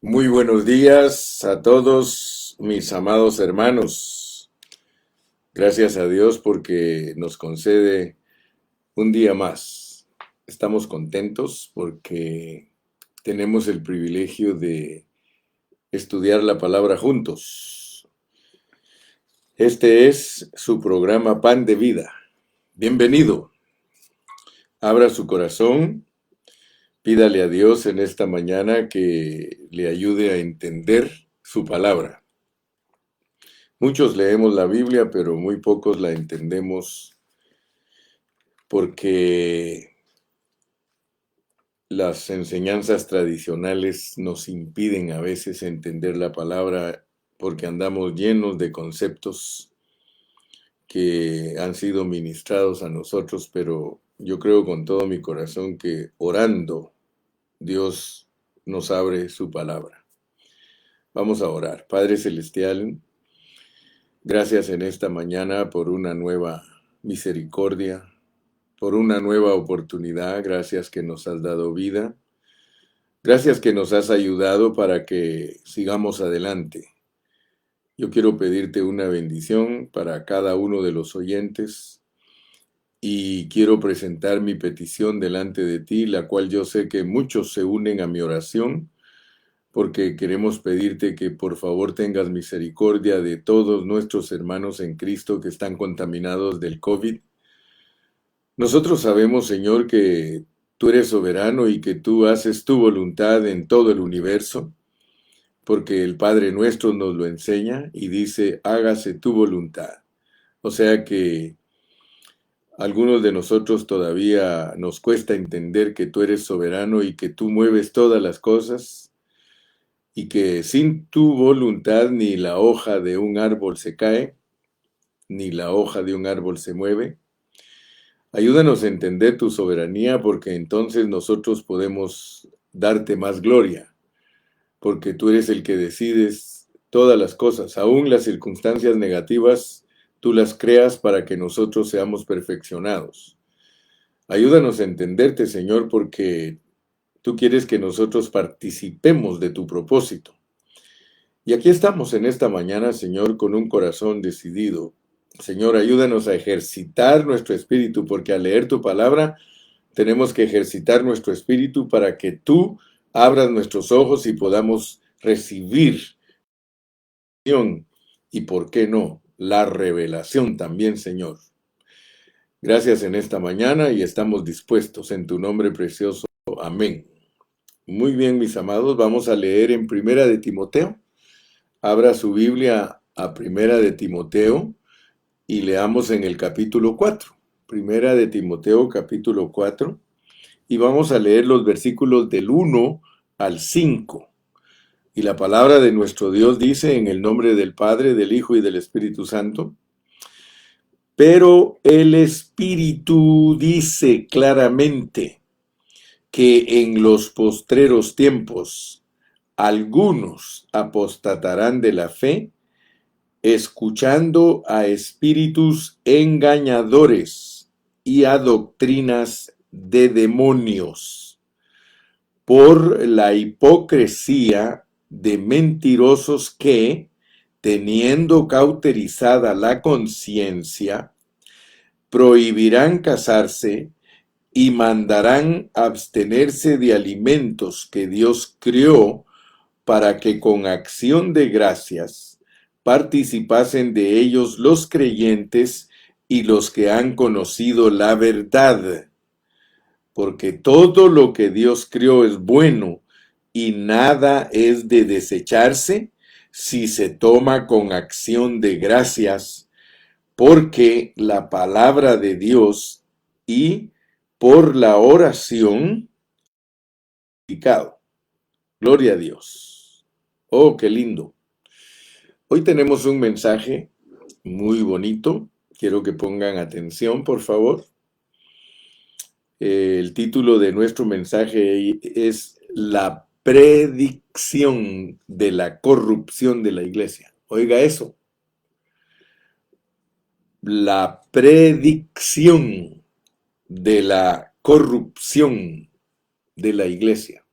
Muy buenos días a todos mis amados hermanos. Gracias a Dios porque nos concede un día más. Estamos contentos porque tenemos el privilegio de estudiar la palabra juntos. Este es su programa Pan de Vida. Bienvenido. Abra su corazón. Pídale a Dios en esta mañana que le ayude a entender su palabra. Muchos leemos la Biblia, pero muy pocos la entendemos porque las enseñanzas tradicionales nos impiden a veces entender la palabra porque andamos llenos de conceptos que han sido ministrados a nosotros, pero yo creo con todo mi corazón que orando Dios nos abre su palabra. Vamos a orar. Padre Celestial, gracias en esta mañana por una nueva misericordia, por una nueva oportunidad. Gracias que nos has dado vida. Gracias que nos has ayudado para que sigamos adelante. Yo quiero pedirte una bendición para cada uno de los oyentes y quiero presentar mi petición delante de ti, la cual yo sé que muchos se unen a mi oración, porque queremos pedirte que por favor tengas misericordia de todos nuestros hermanos en Cristo que están contaminados del COVID. Nosotros sabemos, Señor, que tú eres soberano y que tú haces tu voluntad en todo el universo, porque el Padre nuestro nos lo enseña y dice, hágase tu voluntad. O sea que a algunos de nosotros todavía nos cuesta entender que tú eres soberano y que tú mueves todas las cosas y que sin tu voluntad ni la hoja de un árbol se cae, ni la hoja de un árbol se mueve. Ayúdanos a entender tu soberanía porque entonces nosotros podemos darte más gloria, porque tú eres el que decides todas las cosas, aún las circunstancias negativas, tú las creas para que nosotros seamos perfeccionados. Ayúdanos a entenderte, Señor, porque tú quieres que nosotros participemos de tu propósito. Y aquí estamos en esta mañana, Señor, con un corazón decidido. Señor, ayúdanos a ejercitar nuestro espíritu, porque al leer tu palabra tenemos que ejercitar nuestro espíritu para que tú abras nuestros ojos y podamos recibir y, ¿por qué no?, la revelación también, Señor. Gracias en esta mañana y estamos dispuestos en tu nombre precioso. Amén. Muy bien, mis amados, vamos a leer en Primera de Timoteo. Abra su Biblia a Primera de Timoteo y leamos en el capítulo 4. Primera de Timoteo, capítulo 4. Y vamos a leer los versículos del 1 al 5. Y la palabra de nuestro Dios dice, en el nombre del Padre, del Hijo y del Espíritu Santo: pero el Espíritu dice claramente que en los postreros tiempos algunos apostatarán de la fe, escuchando a espíritus engañadores y a doctrinas de demonios, por la hipocresía de mentirosos que, teniendo cauterizada la conciencia, prohibirán casarse y mandarán abstenerse de alimentos que Dios crió para que con acción de gracias participasen de ellos los creyentes y los que han conocido la verdad. Porque todo lo que Dios crió es bueno y nada es de desecharse si se toma con acción de gracias, porque la palabra de Dios y por la oración, gloria a Dios. Oh, qué lindo. Hoy tenemos un mensaje muy bonito. Quiero que pongan atención, por favor. El título de nuestro mensaje es La predicción de la corrupción de la iglesia. Oiga eso. La predicción de la corrupción de la iglesia.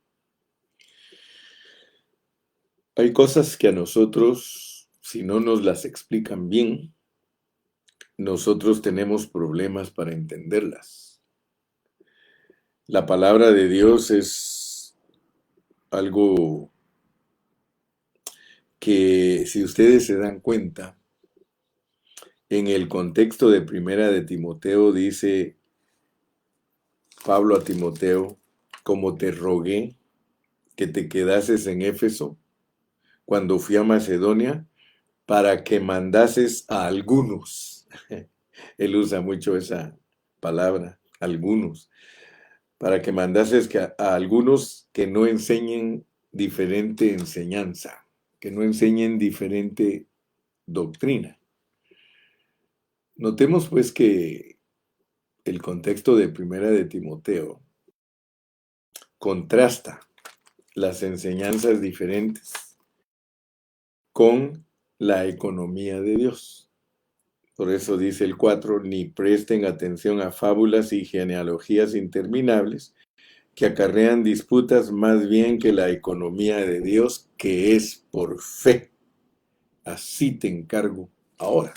Hay cosas que a nosotros, si no nos las explican bien, nosotros tenemos problemas para entenderlas. La palabra de Dios es algo que, si ustedes se dan cuenta, en el contexto de Primera de Timoteo dice Pablo a Timoteo, como te rogué que te quedases en Éfeso cuando fui a Macedonia, para que mandases a algunos. Él usa mucho esa palabra, algunos, para que mandases a algunos que no enseñen diferente enseñanza, que no enseñen diferente doctrina. Notemos pues que el contexto de Primera de Timoteo contrasta las enseñanzas diferentes con la economía de Dios. Por eso dice el 4, ni presten atención a fábulas y genealogías interminables que acarrean disputas, más bien que la economía de Dios, que es por fe. Así te encargo ahora.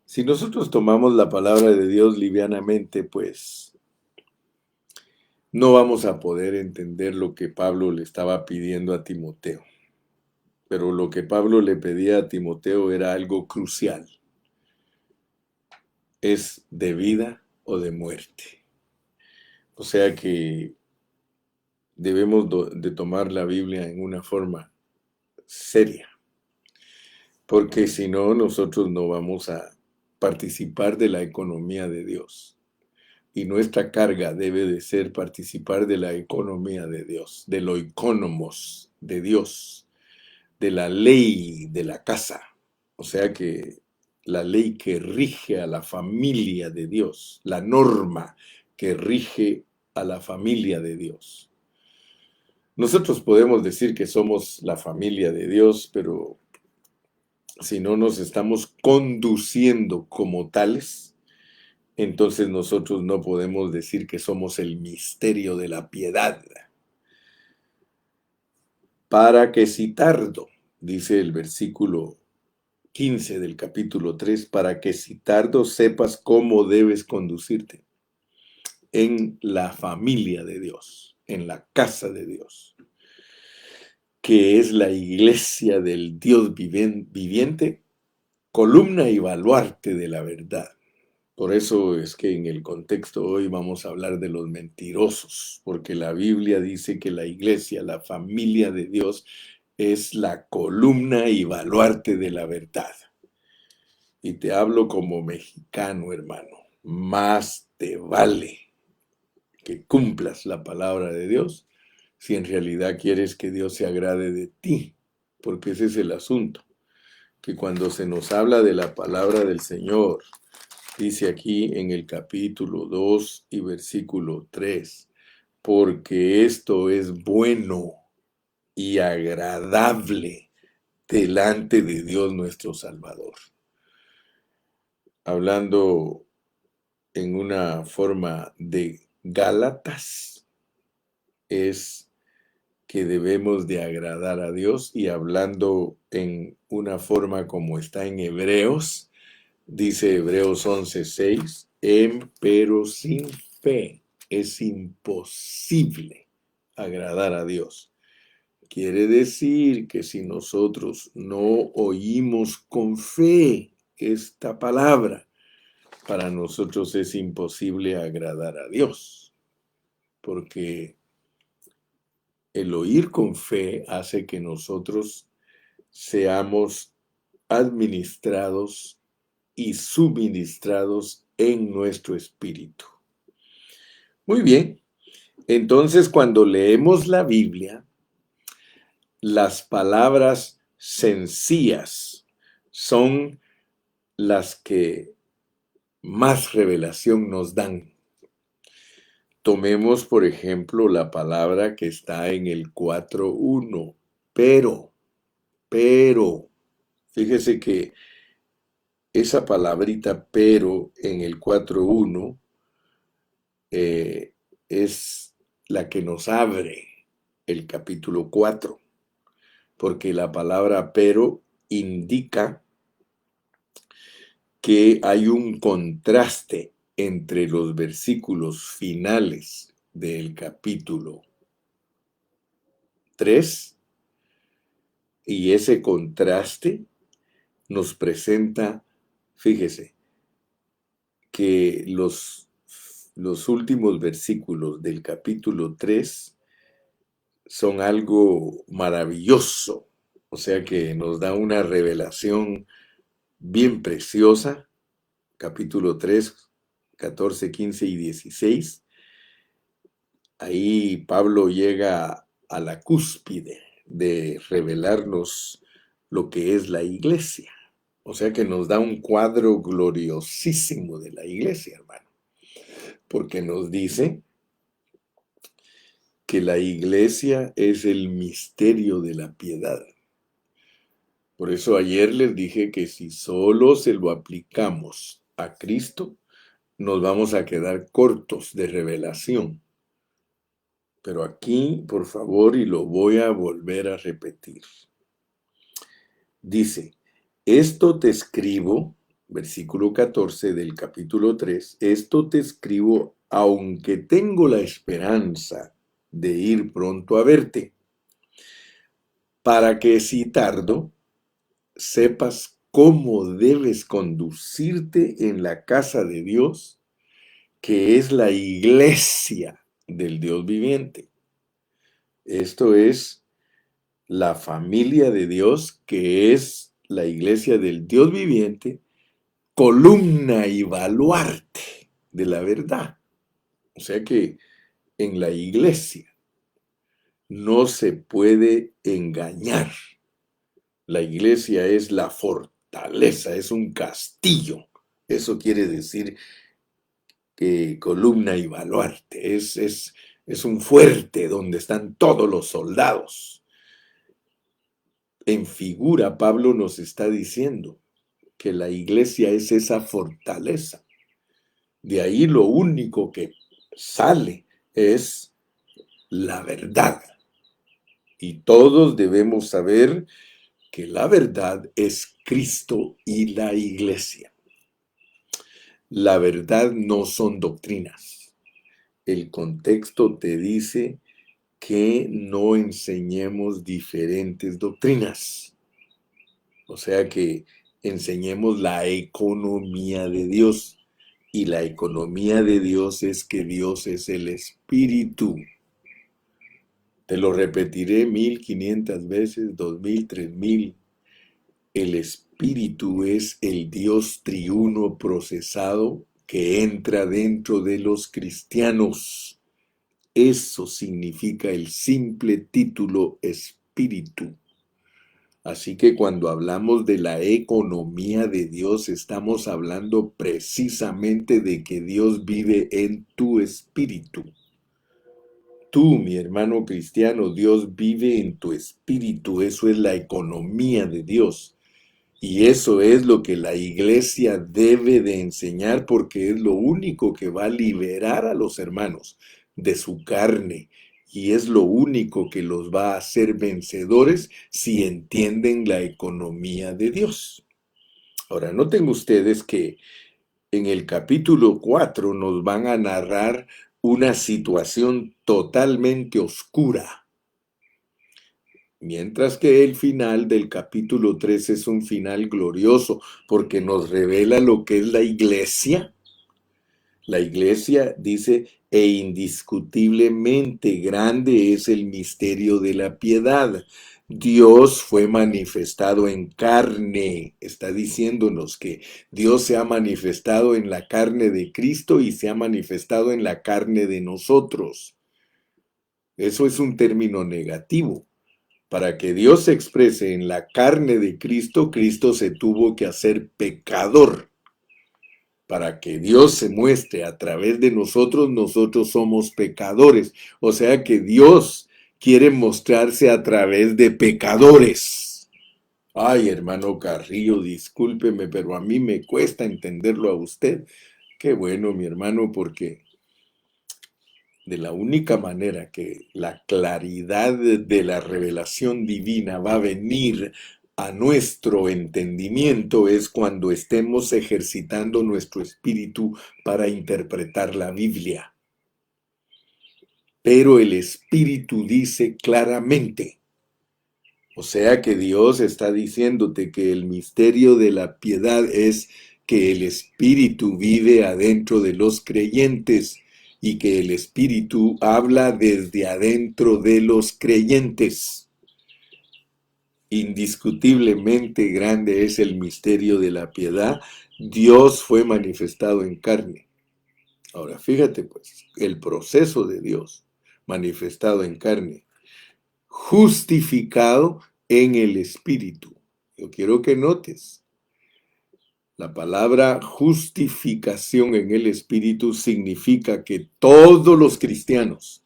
Si nosotros tomamos la palabra de Dios livianamente, pues no vamos a poder entender lo que Pablo le estaba pidiendo a Timoteo. Pero lo que Pablo le pedía a Timoteo era algo crucial. Es de vida o de muerte. O sea que debemos de tomar la Biblia en una forma seria, porque si no, nosotros no vamos a participar de la economía de Dios. Y nuestra carga debe de ser participar de la economía de Dios, de lo economos de Dios, de la ley de la casa. O sea que la ley que rige a la familia de Dios, la norma que rige a la familia de Dios. Nosotros podemos decir que somos la familia de Dios, pero si no nos estamos conduciendo como tales, entonces nosotros no podemos decir que somos el misterio de la piedad. Para que si tardo, dice el versículo 15 del capítulo 3, para que si tardo sepas cómo debes conducirte en la familia de Dios, en la casa de Dios, que es la iglesia del Dios viviente, columna y baluarte de la verdad. Por eso es que en el contexto hoy vamos a hablar de los mentirosos, porque la Biblia dice que la iglesia, la familia de Dios, es la columna y baluarte de la verdad. Y te hablo como mexicano, hermano. Más te vale que cumplas la palabra de Dios si en realidad quieres que Dios se agrade de ti, porque ese es el asunto, que cuando se nos habla de la palabra del Señor, dice aquí en el capítulo 2 y versículo 3, porque esto es bueno y agradable delante de Dios nuestro Salvador. Hablando en una forma de Gálatas, es que debemos de agradar a Dios, y hablando en una forma como está en Hebreos, dice Hebreos 11:6, pero sin fe es imposible agradar a Dios. Quiere decir que si nosotros no oímos con fe esta palabra, para nosotros es imposible agradar a Dios, porque el oír con fe hace que nosotros seamos administrados y suministrados en nuestro espíritu. Muy bien, entonces cuando leemos la Biblia, las palabras sencillas son las que más revelación nos dan. Tomemos, por ejemplo, la palabra que está en el 4:1, pero. Fíjese que esa palabrita pero en el 4:1 es la que nos abre el capítulo 4. porque la palabra pero indica que hay un contraste entre los versículos finales del capítulo 3 y ese contraste nos presenta, fíjese, que los últimos versículos del capítulo 3 son algo maravilloso, o sea que nos da una revelación bien preciosa, capítulo 3, 14, 15 y 16. Ahí Pablo llega a la cúspide de revelarnos lo que es la iglesia. O sea que nos da un cuadro gloriosísimo de la iglesia, hermano. Porque nos dice que la iglesia es el misterio de la piedad. Por eso ayer les dije que si solo se lo aplicamos a Cristo, nos vamos a quedar cortos de revelación. Pero aquí, por favor, y lo voy a volver a repetir. Dice, esto te escribo, versículo 14 del capítulo 3, esto te escribo aunque tengo la esperanza de ir pronto a verte, para que si tardo, sepas cómo debes conducirte en la casa de Dios, que es la iglesia del Dios viviente. Esto es la familia de Dios, que es la iglesia del Dios viviente, columna y baluarte de la verdad. O sea que en la iglesia no se puede engañar. La iglesia es la fortaleza, es un castillo. Eso quiere decir que columna y baluarte. Es un fuerte donde están todos los soldados. En figura, Pablo nos está diciendo que la iglesia es esa fortaleza. De ahí lo único que sale es la verdad. Y todos debemos saber que la verdad es Cristo y la iglesia. La verdad no son doctrinas. El contexto te dice que no enseñemos diferentes doctrinas. O sea que enseñemos la economía de Dios. Y la economía de Dios es que Dios es el Espíritu. Te lo repetiré 1500 veces, 2000, 3000. El Espíritu es el Dios triuno procesado que entra dentro de los cristianos. Eso significa el simple título Espíritu. Así que cuando hablamos de la economía de Dios, estamos hablando precisamente de que Dios vive en tu espíritu. Tú, mi hermano cristiano, Dios vive en tu espíritu. Eso es la economía de Dios. Y eso es lo que la iglesia debe de enseñar porque es lo único que va a liberar a los hermanos de su carne. Y es lo único que los va a hacer vencedores si entienden la economía de Dios. Ahora, noten ustedes que en el capítulo 4 nos van a narrar una situación totalmente oscura. Mientras que el final del capítulo 3 es un final glorioso porque nos revela lo que es la iglesia. La iglesia dice, e indiscutiblemente grande es el misterio de la piedad. Dios fue manifestado en carne. Está diciéndonos que Dios se ha manifestado en la carne de Cristo y se ha manifestado en la carne de nosotros. Eso es un término negativo. Para que Dios se exprese en la carne de Cristo, Cristo se tuvo que hacer pecador. Para que Dios se muestre a través de nosotros, nosotros somos pecadores. O sea que Dios quiere mostrarse a través de pecadores. Ay, hermano Carrillo, discúlpeme, pero a mí me cuesta entenderlo a usted. Qué bueno, mi hermano, porque de la única manera que la claridad de la revelación divina va a venir a nuestro entendimiento es cuando estemos ejercitando nuestro espíritu para interpretar la Biblia. Pero el espíritu dice claramente, o sea que Dios está diciéndote que el misterio de la piedad es que el espíritu vive adentro de los creyentes y que el espíritu habla desde adentro de los creyentes. Indiscutiblemente grande es el misterio de la piedad. Dios fue manifestado en carne. Ahora, fíjate pues, el proceso de Dios manifestado en carne, justificado en el Espíritu. Yo quiero que notes, la palabra justificación en el Espíritu significa que todos los cristianos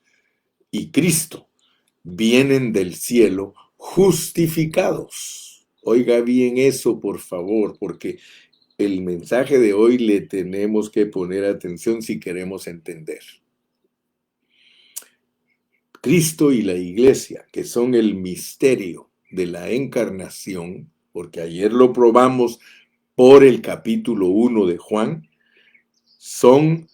y Cristo vienen del cielo justificados. Oiga bien eso, por favor, porque el mensaje de hoy le tenemos que poner atención si queremos entender. Cristo y la iglesia, que son el misterio de la encarnación, porque ayer lo probamos por el capítulo 1 de Juan, son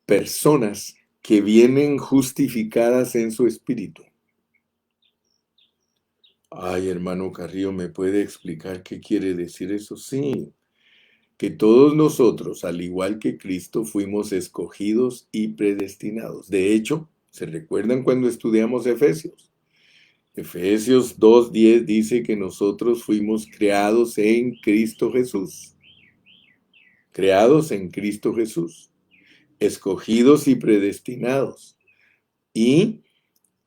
personas que vienen justificadas en su espíritu. Ay, hermano Carrillo, ¿me puede explicar qué quiere decir eso? Sí, que todos nosotros, al igual que Cristo, fuimos escogidos y predestinados. De hecho, ¿se recuerdan cuando estudiamos Efesios? Efesios 2:10 dice que nosotros fuimos creados en Cristo Jesús. Creados en Cristo Jesús. Escogidos y predestinados. Y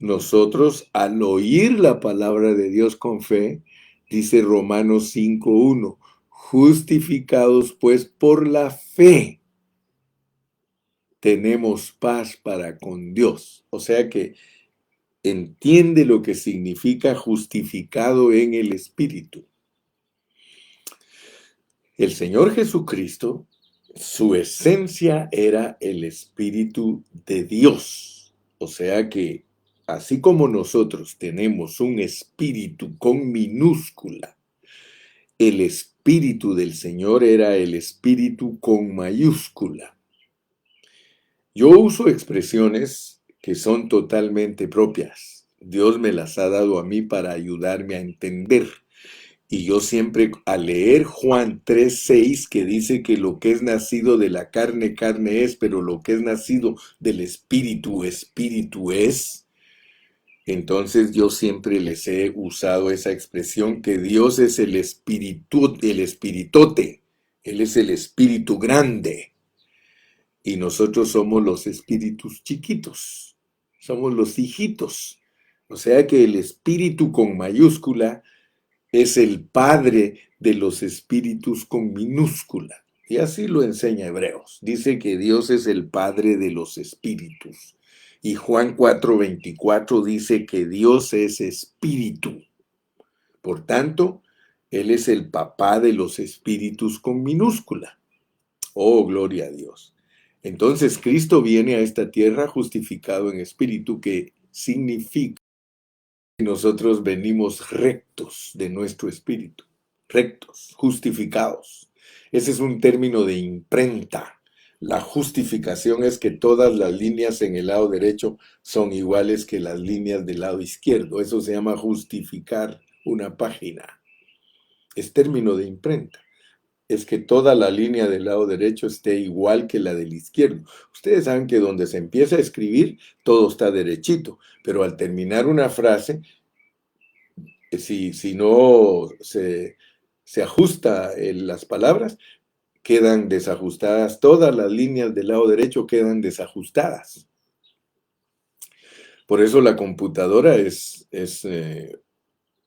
nosotros, al oír la palabra de Dios con fe, dice Romanos 5:1, justificados pues por la fe, tenemos paz para con Dios. O sea que entiende lo que significa justificado en el Espíritu. El Señor Jesucristo, su esencia era el Espíritu de Dios. O sea que así como nosotros tenemos un espíritu con minúscula, el Espíritu del Señor era el Espíritu con mayúscula. Yo uso expresiones que son totalmente propias. Dios me las ha dado a mí para ayudarme a entender. Y yo siempre, al leer Juan 3:6, que dice que lo que es nacido de la carne, carne es, pero lo que es nacido del espíritu, espíritu es. Entonces yo siempre les he usado esa expresión que Dios es el espíritu, el espiritote. Él es el espíritu grande. Y nosotros somos los espíritus chiquitos. Somos los hijitos. O sea que el espíritu con mayúscula es el padre de los espíritus con minúscula. Y así lo enseña Hebreos. Dice que Dios es el padre de los espíritus. Y Juan 4:24 dice que Dios es espíritu. Por tanto, Él es el papá de los espíritus con minúscula. Oh, gloria a Dios. Entonces Cristo viene a esta tierra justificado en espíritu, que significa que nosotros venimos rectos de nuestro espíritu, rectos, justificados. Ese es un término de imprenta. La justificación es que todas las líneas en el lado derecho son iguales que las líneas del lado izquierdo. Eso se llama justificar una página. Es término de imprenta. Es que toda la línea del lado derecho esté igual que la del izquierdo. Ustedes saben que donde se empieza a escribir, todo está derechito, pero al terminar una frase, si no se ajusta las palabras, quedan desajustadas. Todas las líneas del lado derecho quedan desajustadas. Por eso la computadora es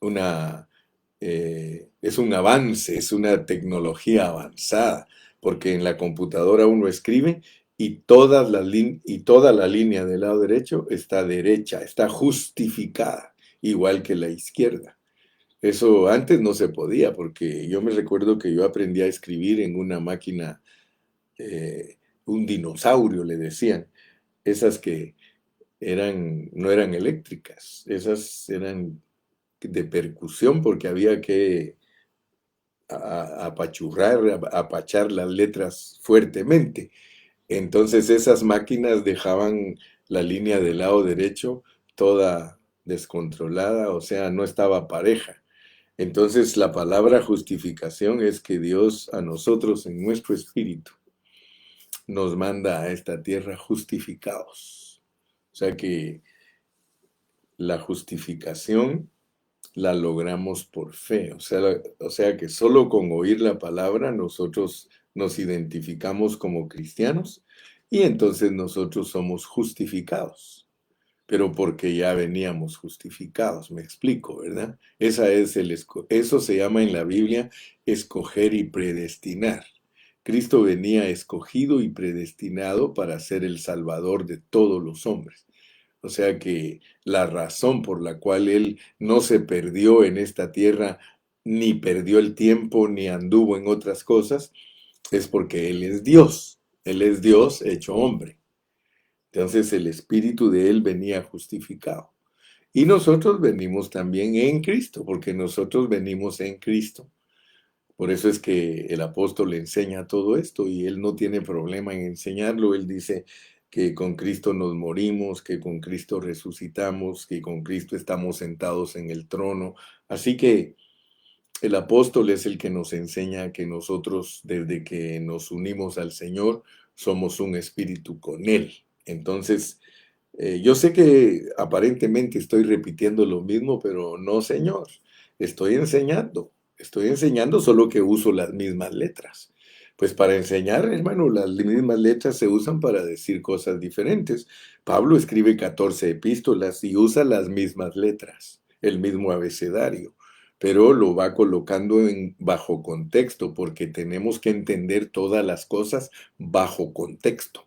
un avance, es una tecnología avanzada, porque en la computadora uno escribe y toda la línea del lado derecho está derecha, está justificada, igual que la izquierda. Eso antes no se podía, porque yo me recuerdo que yo aprendí a escribir en una máquina, un dinosaurio le decían, esas que no eran eléctricas, esas eran de percusión porque había que apachurrar, apachar las letras fuertemente. Entonces esas máquinas dejaban la línea del lado derecho toda descontrolada, o sea, no estaba pareja. Entonces la palabra justificación es que Dios a nosotros en nuestro espíritu nos manda a esta tierra justificados. O sea que la justificación la logramos por fe. O sea que solo con oír la palabra nosotros nos identificamos como cristianos y entonces nosotros somos justificados. Pero porque ya veníamos justificados, me explico, ¿verdad? Eso se llama en la Biblia escoger y predestinar. Cristo venía escogido y predestinado para ser el Salvador de todos los hombres. O sea que la razón por la cual Él no se perdió en esta tierra, ni perdió el tiempo, ni anduvo en otras cosas, es porque Él es Dios. Él es Dios hecho hombre. Entonces el Espíritu de Él venía justificado. Y nosotros venimos también en Cristo, porque nosotros venimos en Cristo. Por eso es que el apóstol enseña todo esto y él no tiene problema en enseñarlo. Él dice que con Cristo nos morimos, que con Cristo resucitamos, que con Cristo estamos sentados en el trono. Así que el apóstol es el que nos enseña que nosotros, desde que nos unimos al Señor, somos un espíritu con Él. Entonces, yo sé que aparentemente estoy repitiendo lo mismo, pero no, Señor. Estoy enseñando solo que uso las mismas letras. Pues para enseñar, hermano, las mismas letras se usan para decir cosas diferentes. Pablo escribe 14 epístolas y usa las mismas letras, el mismo abecedario, pero lo va colocando bajo contexto, porque tenemos que entender todas las cosas bajo contexto.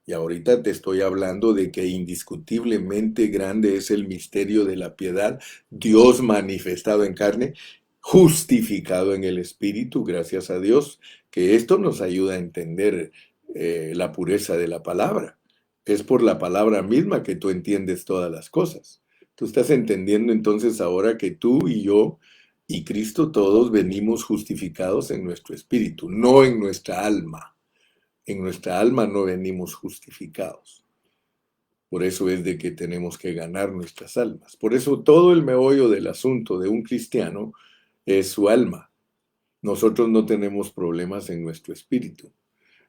Y ahorita te estoy hablando de que indiscutiblemente grande es el misterio de la piedad, Dios manifestado en carne, justificado en el Espíritu, gracias a Dios, que esto nos ayuda a entender la pureza de la palabra. Es por la palabra misma que tú entiendes todas las cosas. Tú estás entendiendo entonces ahora que tú y yo y Cristo todos venimos justificados en nuestro espíritu, no en nuestra alma. En nuestra alma no venimos justificados. Por eso es de que tenemos que ganar nuestras almas. Por eso todo el meollo del asunto de un cristiano es su alma. Nosotros no tenemos problemas en nuestro espíritu.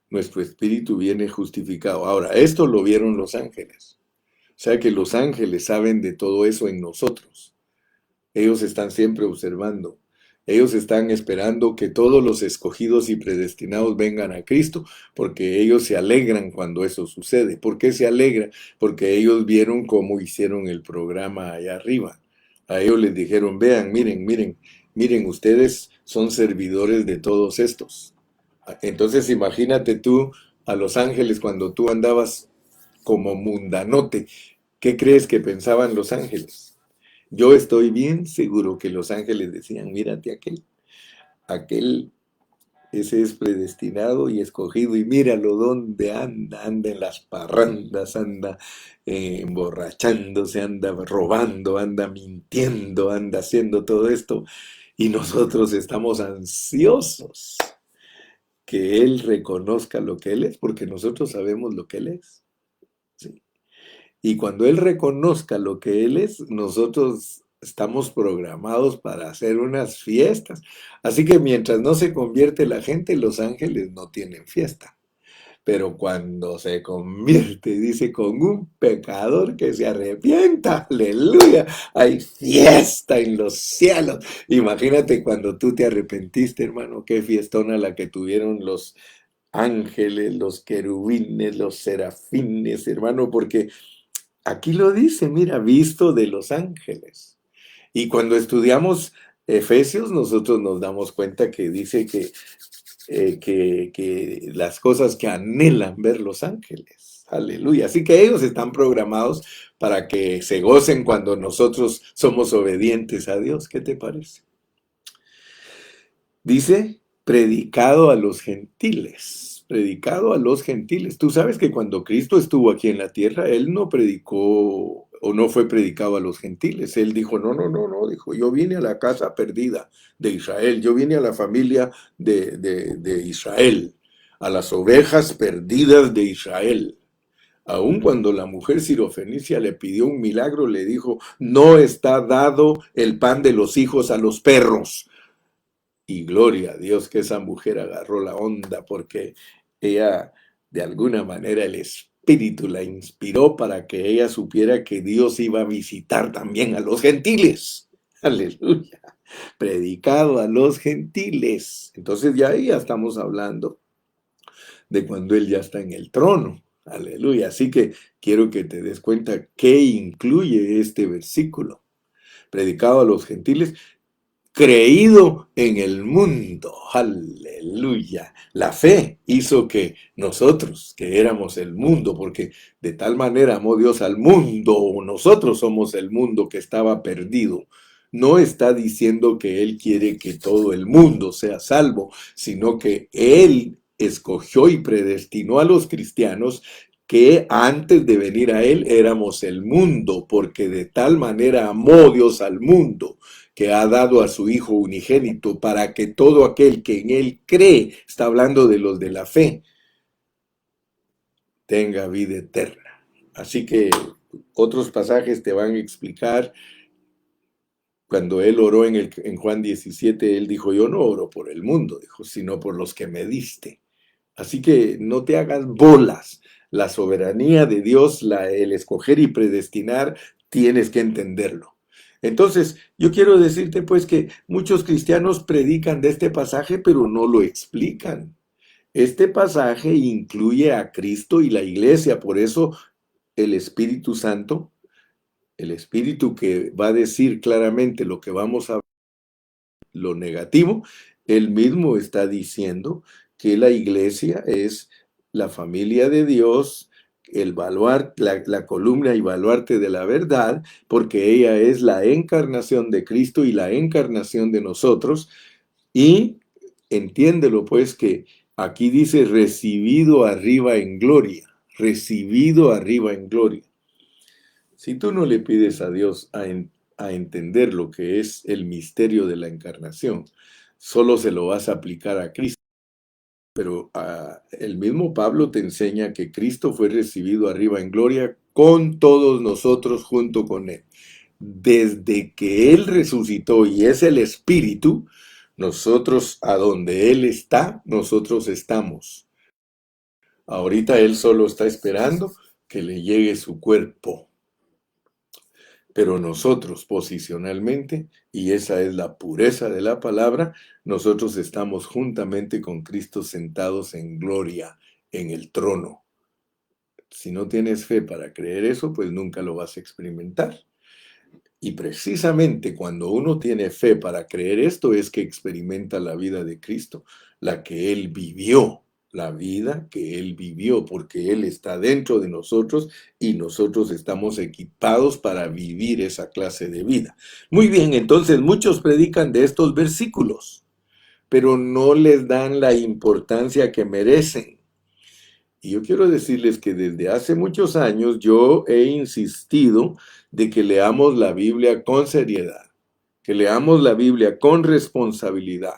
Nuestro espíritu viene justificado. Ahora, esto lo vieron los ángeles. O sea que los ángeles saben de todo eso en nosotros. Ellos están siempre observando. Ellos están esperando que todos los escogidos y predestinados vengan a Cristo, porque ellos se alegran cuando eso sucede. ¿Por qué se alegra? Porque ellos vieron cómo hicieron el programa allá arriba. A ellos les dijeron, vean, miren, ustedes son servidores de todos estos. Entonces imagínate tú a los ángeles cuando tú andabas como mundanote. ¿Qué crees que pensaban los ángeles? Yo estoy bien seguro que los ángeles decían, mírate aquel, ese es predestinado y escogido y míralo dónde anda en las parrandas, anda emborrachándose, anda robando, anda mintiendo, anda haciendo todo esto y nosotros estamos ansiosos que Él reconozca lo que Él es, porque nosotros sabemos lo que Él es. ¿Sí? Y cuando Él reconozca lo que Él es, nosotros estamos programados para hacer unas fiestas. Así que mientras no se convierte la gente, los ángeles no tienen fiesta. Pero cuando se convierte, dice, con un pecador que se arrepienta, aleluya, hay fiesta en los cielos. Imagínate cuando tú te arrepentiste, hermano, qué fiestona la que tuvieron los ángeles, los querubines, los serafines, hermano, porque aquí lo dice, mira, visto de los ángeles. Y cuando estudiamos Efesios, nosotros nos damos cuenta que dice que las cosas que anhelan ver los ángeles. Aleluya. Así que ellos están programados para que se gocen cuando nosotros somos obedientes a Dios. ¿Qué te parece? Dice, predicado a los gentiles. predicado a los gentiles. Tú sabes que cuando Cristo estuvo aquí en la tierra, Él no predicó o no fue predicado a los gentiles. Él dijo, no, no, no, no, dijo, yo vine a la casa perdida de Israel, yo vine a la familia de Israel, a las ovejas perdidas de Israel. Aun cuando la mujer sirofenicia le pidió un milagro, le dijo, no está dado el pan de los hijos a los perros. Y gloria a Dios que esa mujer agarró la onda porque ella, de alguna manera, el Espíritu la inspiró para que ella supiera que Dios iba a visitar también a los gentiles. Aleluya. Predicado a los gentiles. Entonces ya ahí ya estamos hablando de cuando Él ya está en el trono. Aleluya. Así que quiero que te des cuenta qué incluye este versículo. Predicado a los gentiles, creído en el mundo. Aleluya. La fe hizo que nosotros, que éramos el mundo, porque de tal manera amó Dios al mundo, nosotros somos el mundo que estaba perdido. No está diciendo que Él quiere que todo el mundo sea salvo, sino que Él escogió y predestinó a los cristianos que antes de venir a Él éramos el mundo, porque de tal manera amó Dios al mundo, que ha dado a su Hijo unigénito para que todo aquel que en Él cree, está hablando de los de la fe, tenga vida eterna. Así que otros pasajes te van a explicar. Cuando Él oró en Juan 17, Él dijo, yo no oro por el mundo, dijo, sino por los que me diste. Así que no te hagas bolas. La soberanía de Dios, el escoger y predestinar, tienes que entenderlo. Entonces, yo quiero decirte pues que muchos cristianos predican de este pasaje, pero no lo explican. Este pasaje incluye a Cristo y la iglesia, por eso el Espíritu Santo, el Espíritu que va a decir claramente lo que vamos a ver, lo negativo, él mismo está diciendo que la iglesia es la familia de Dios, el baluarte, la columna y baluarte de la verdad, porque ella es la encarnación de Cristo y la encarnación de nosotros. Y entiéndelo pues que aquí dice recibido arriba en gloria, recibido arriba en gloria. Si tú no le pides a Dios a entender lo que es el misterio de la encarnación, solo se lo vas a aplicar a Cristo. Pero el mismo Pablo te enseña que Cristo fue recibido arriba en gloria con todos nosotros junto con Él. Desde que Él resucitó y es el Espíritu, nosotros a donde Él está, nosotros estamos. Ahorita Él solo está esperando que le llegue su cuerpo. Pero nosotros posicionalmente, y esa es la pureza de la palabra, nosotros estamos juntamente con Cristo sentados en gloria, en el trono. Si no tienes fe para creer eso, pues nunca lo vas a experimentar. Y precisamente cuando uno tiene fe para creer esto es que experimenta la vida de Cristo, la que Él vivió. La vida que Él vivió, porque Él está dentro de nosotros y nosotros estamos equipados para vivir esa clase de vida. Muy bien, entonces muchos predican de estos versículos, pero no les dan la importancia que merecen. Y yo quiero decirles que desde hace muchos años yo he insistido de que leamos la Biblia con seriedad, que leamos la Biblia con responsabilidad.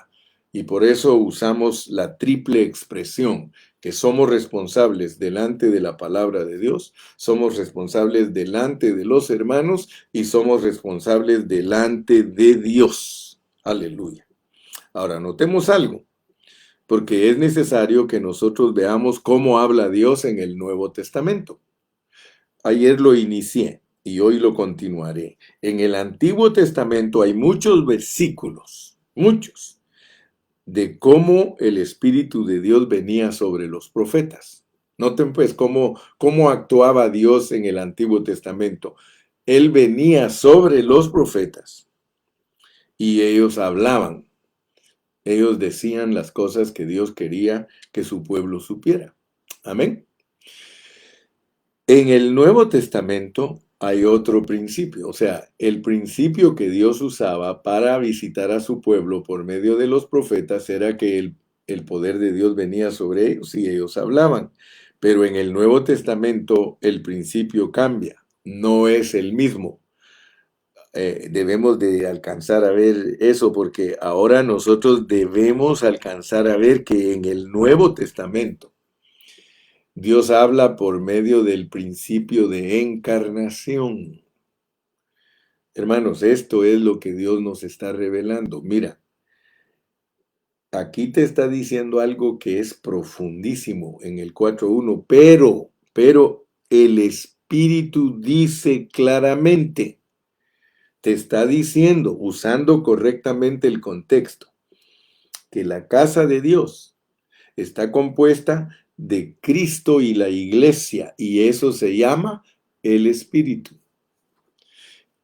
Y por eso usamos la triple expresión, que somos responsables delante de la palabra de Dios, somos responsables delante de los hermanos y somos responsables delante de Dios. Aleluya. Ahora, notemos algo, porque es necesario que nosotros veamos cómo habla Dios en el Nuevo Testamento. Ayer lo inicié y hoy lo continuaré. En el Antiguo Testamento hay muchos versículos, muchos, de cómo el Espíritu de Dios venía sobre los profetas. Noten pues cómo actuaba Dios en el Antiguo Testamento. Él venía sobre los profetas y ellos hablaban. Ellos decían las cosas que Dios quería que su pueblo supiera. Amén. En el Nuevo Testamento hay otro principio, o sea, el principio que Dios usaba para visitar a su pueblo por medio de los profetas era que el poder de Dios venía sobre ellos y ellos hablaban. Pero en el Nuevo Testamento el principio cambia, no es el mismo. Debemos de alcanzar a ver eso porque ahora nosotros debemos alcanzar a ver que en el Nuevo Testamento Dios habla por medio del principio de encarnación. Hermanos, esto es lo que Dios nos está revelando. Mira, aquí te está diciendo algo que es profundísimo en el 4.1, pero el Espíritu dice claramente, te está diciendo, usando correctamente el contexto, que la casa de Dios está compuesta de Cristo y la iglesia, y eso se llama el Espíritu.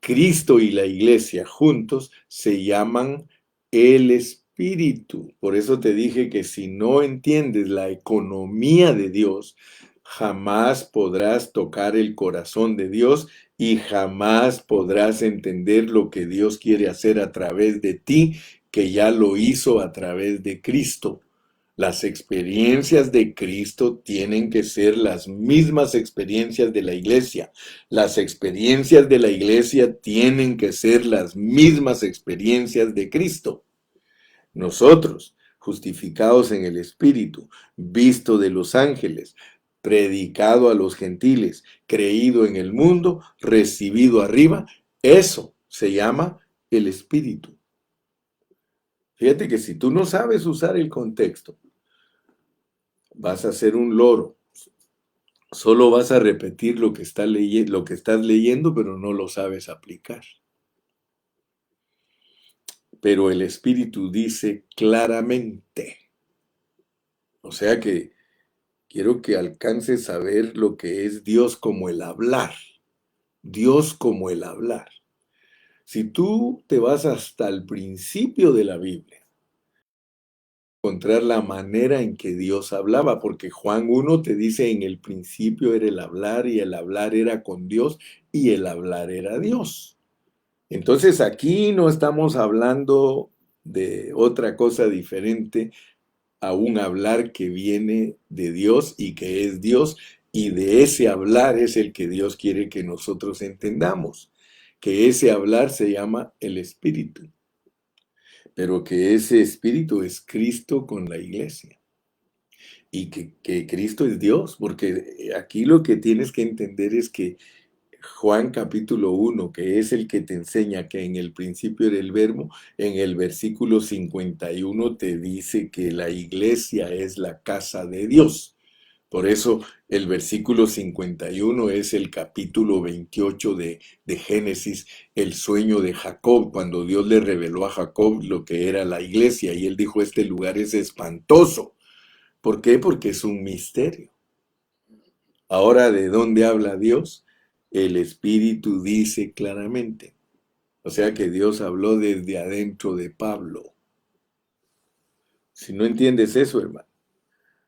Cristo y la iglesia juntos se llaman el Espíritu. Por eso te dije que si no entiendes la economía de Dios, jamás podrás tocar el corazón de Dios y jamás podrás entender lo que Dios quiere hacer a través de ti, que ya lo hizo a través de Cristo. Las experiencias de Cristo tienen que ser las mismas experiencias de la iglesia. Las experiencias de la iglesia tienen que ser las mismas experiencias de Cristo. Nosotros, justificados en el Espíritu, visto de los ángeles, predicado a los gentiles, creído en el mundo, recibido arriba, eso se llama el Espíritu. Fíjate que si tú no sabes usar el contexto, vas a ser un loro. Solo vas a repetir lo que estás leyendo, pero no lo sabes aplicar. Pero el Espíritu dice claramente. O sea que quiero que alcances a ver lo que es Dios como el hablar. Dios como el hablar. Si tú te vas hasta el principio de la Biblia, encontrar la manera en que Dios hablaba, porque Juan 1 te dice, en el principio era el hablar y el hablar era con Dios y el hablar era Dios. Entonces aquí no estamos hablando de otra cosa diferente a un hablar que viene de Dios y que es Dios, y de ese hablar es el que Dios quiere que nosotros entendamos, que ese hablar se llama el Espíritu. Pero que ese Espíritu es Cristo con la iglesia. Y que Cristo es Dios, porque aquí lo que tienes que entender es que Juan capítulo 1, que es el que te enseña que en el principio era el verbo, en el versículo 51 te dice que la iglesia es la casa de Dios. Por eso el versículo 51 es el capítulo 28 de Génesis, el sueño de Jacob, cuando Dios le reveló a Jacob lo que era la iglesia, y él dijo, este lugar es espantoso. ¿Por qué? Porque es un misterio. Ahora, ¿de dónde habla Dios? El Espíritu dice claramente. O sea que Dios habló desde adentro de Pablo. Si no entiendes eso, hermano,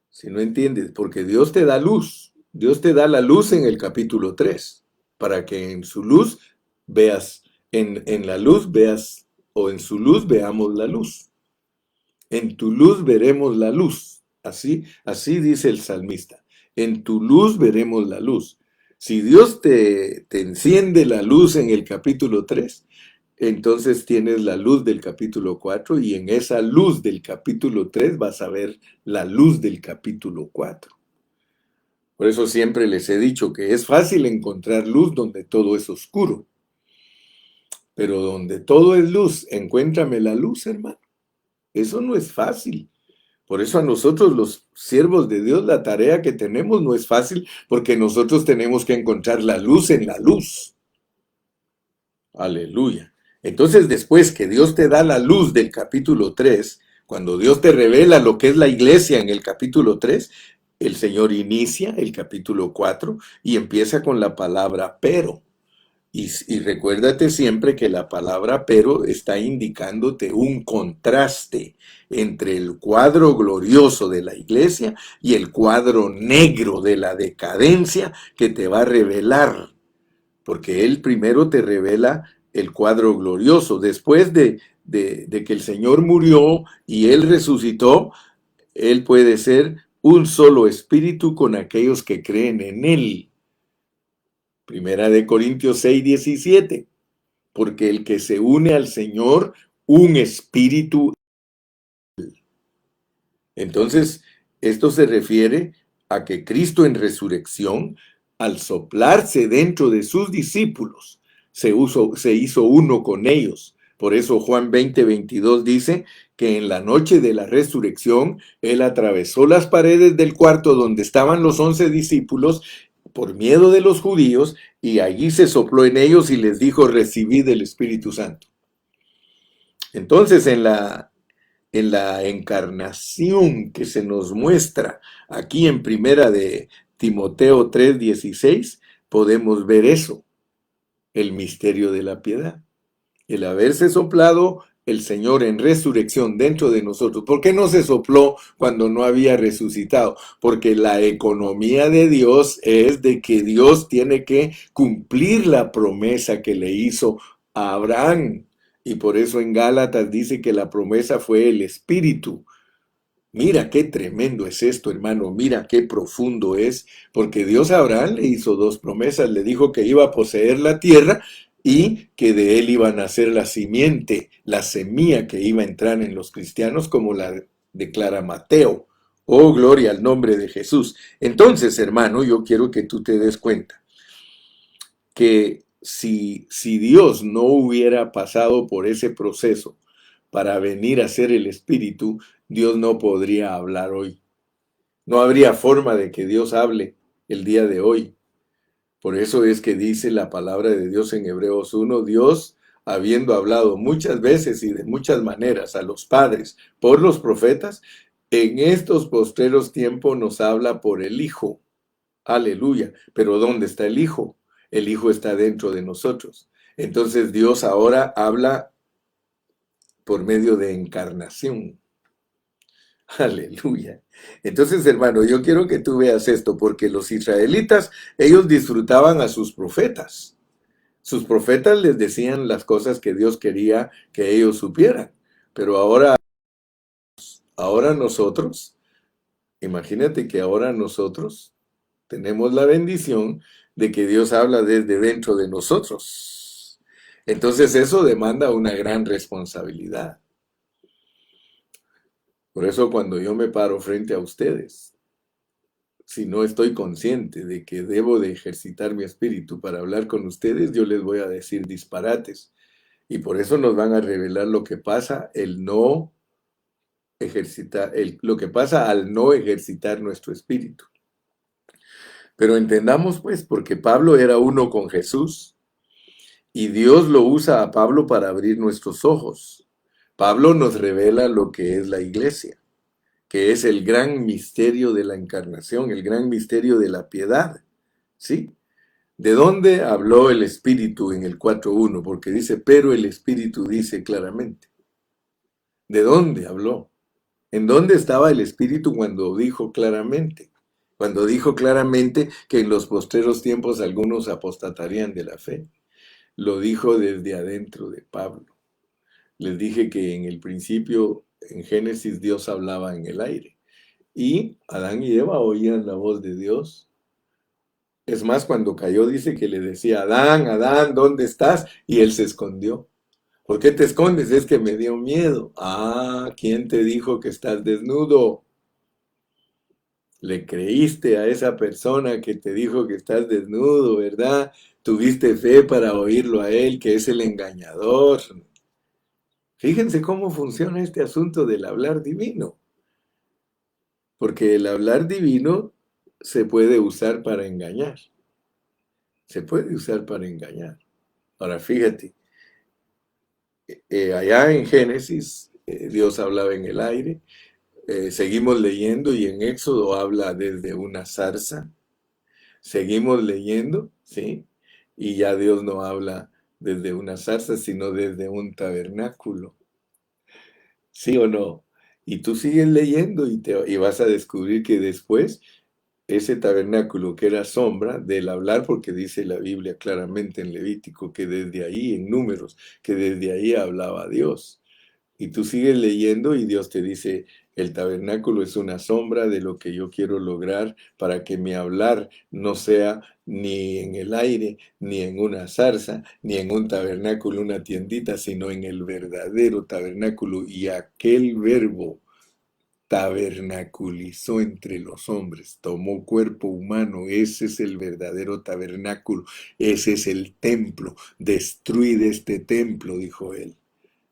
si no entiendes, porque Dios te da luz. Dios te da la luz en el capítulo 3, para que en su luz veas, en la luz veas, o en su luz veamos la luz. En tu luz veremos la luz. Así dice el salmista. En tu luz veremos la luz. Si Dios te enciende la luz en el capítulo 3, entonces tienes la luz del capítulo 4 y en esa luz del capítulo 3 vas a ver la luz del capítulo 4. Por eso siempre les he dicho que es fácil encontrar luz donde todo es oscuro. Pero donde todo es luz, encuéntrame la luz, hermano. Eso no es fácil. Por eso a nosotros los siervos de Dios la tarea que tenemos no es fácil, porque nosotros tenemos que encontrar la luz en la luz. Aleluya. Entonces después que Dios te da la luz del capítulo 3, cuando Dios te revela lo que es la iglesia en el capítulo 3, el Señor inicia el capítulo 4 y empieza con la palabra pero. Y recuérdate siempre que la palabra pero está indicándote un contraste entre el cuadro glorioso de la iglesia y el cuadro negro de la decadencia que te va a revelar. Porque Él primero te revela el cuadro glorioso. Después de que el Señor murió y Él resucitó, Él puede ser un solo espíritu con aquellos que creen en Él. Primera de Corintios 6:17. Porque el que se une al Señor, un espíritu. Entonces, esto se refiere a que Cristo en resurrección, al soplarse dentro de sus discípulos, se hizo uno con ellos. Por eso Juan 20:22 dice que en la noche de la resurrección, Él atravesó las paredes del cuarto donde estaban los 11 discípulos por miedo de los judíos, y allí se sopló en ellos y les dijo: recibid el Espíritu Santo. Entonces, en la encarnación que se nos muestra aquí en primera de Timoteo 3:16, podemos ver eso, el misterio de la piedad, el haberse soplado el Señor en resurrección dentro de nosotros. ¿Por qué no se sopló cuando no había resucitado? Porque la economía de Dios es de que Dios tiene que cumplir la promesa que le hizo a Abraham. Y por eso en Gálatas dice que la promesa fue el Espíritu. Mira qué tremendo es esto, hermano, mira qué profundo es, porque Dios a Abraham le hizo dos promesas, le dijo que iba a poseer la tierra y que de él iba a nacer la simiente, la semilla que iba a entrar en los cristianos, como la declara Mateo. Oh, gloria al nombre de Jesús. Entonces, hermano, yo quiero que tú te des cuenta que si Dios no hubiera pasado por ese proceso para venir a ser el Espíritu, Dios no podría hablar hoy. No habría forma de que Dios hable el día de hoy. Por eso es que dice la palabra de Dios en Hebreos 1, Dios, habiendo hablado muchas veces y de muchas maneras a los padres por los profetas, en estos postreros tiempos nos habla por el Hijo. Aleluya. Pero ¿dónde está el Hijo? El Hijo está dentro de nosotros. Entonces Dios ahora habla por medio de encarnación. Aleluya. Entonces, hermano, yo quiero que tú veas esto, porque los israelitas, ellos disfrutaban a sus profetas. Sus profetas les decían las cosas que Dios quería que ellos supieran. Pero ahora nosotros, imagínate que ahora nosotros tenemos la bendición de que Dios habla desde dentro de nosotros. Entonces eso demanda una gran responsabilidad. Por eso cuando yo me paro frente a ustedes, si no estoy consciente de que debo de ejercitar mi espíritu para hablar con ustedes, yo les voy a decir disparates. Y por eso nos van a revelar lo que pasa lo que pasa al no ejercitar nuestro espíritu. Pero entendamos pues, porque Pablo era uno con Jesús y Dios lo usa a Pablo para abrir nuestros ojos. Pablo nos revela lo que es la iglesia, que es el gran misterio de la encarnación, el gran misterio de la piedad, ¿sí? ¿De dónde habló el Espíritu en el 4:1? Porque dice, pero el Espíritu dice claramente. ¿De dónde habló? ¿En dónde estaba el Espíritu cuando dijo claramente? Cuando dijo claramente que en los postreros tiempos algunos apostatarían de la fe. Lo dijo desde adentro de Pablo. Les dije que en el principio, en Génesis, Dios hablaba en el aire. Y Adán y Eva oían la voz de Dios. Es más, cuando cayó dice que le decía, Adán, Adán, ¿dónde estás? Y él se escondió. ¿Por qué te escondes? Es que me dio miedo. Ah, ¿quién te dijo que estás desnudo? Le creíste a esa persona que te dijo que estás desnudo, ¿verdad? Tuviste fe para oírlo a él, que es el engañador. Fíjense cómo funciona este asunto del hablar divino. Porque el hablar divino se puede usar para engañar. Se puede usar para engañar. Ahora fíjate, allá en Génesis, Dios hablaba en el aire. Seguimos leyendo y en Éxodo habla desde una zarza. Seguimos leyendo, ¿sí? Y ya Dios no habla desde una zarza, sino desde un tabernáculo. ¿Sí o no? Y tú sigues leyendo y vas a descubrir que después ese tabernáculo que era sombra del hablar, porque dice la Biblia claramente en Levítico que desde ahí, en Números, que desde ahí hablaba Dios. Y tú sigues leyendo y Dios te dice, el tabernáculo es una sombra de lo que yo quiero lograr para que mi hablar no sea ni en el aire, ni en una zarza, ni en un tabernáculo, una tiendita, sino en el verdadero tabernáculo. Y aquel verbo tabernaculizó entre los hombres, tomó cuerpo humano, ese es el verdadero tabernáculo, ese es el templo, destruid este templo, dijo él.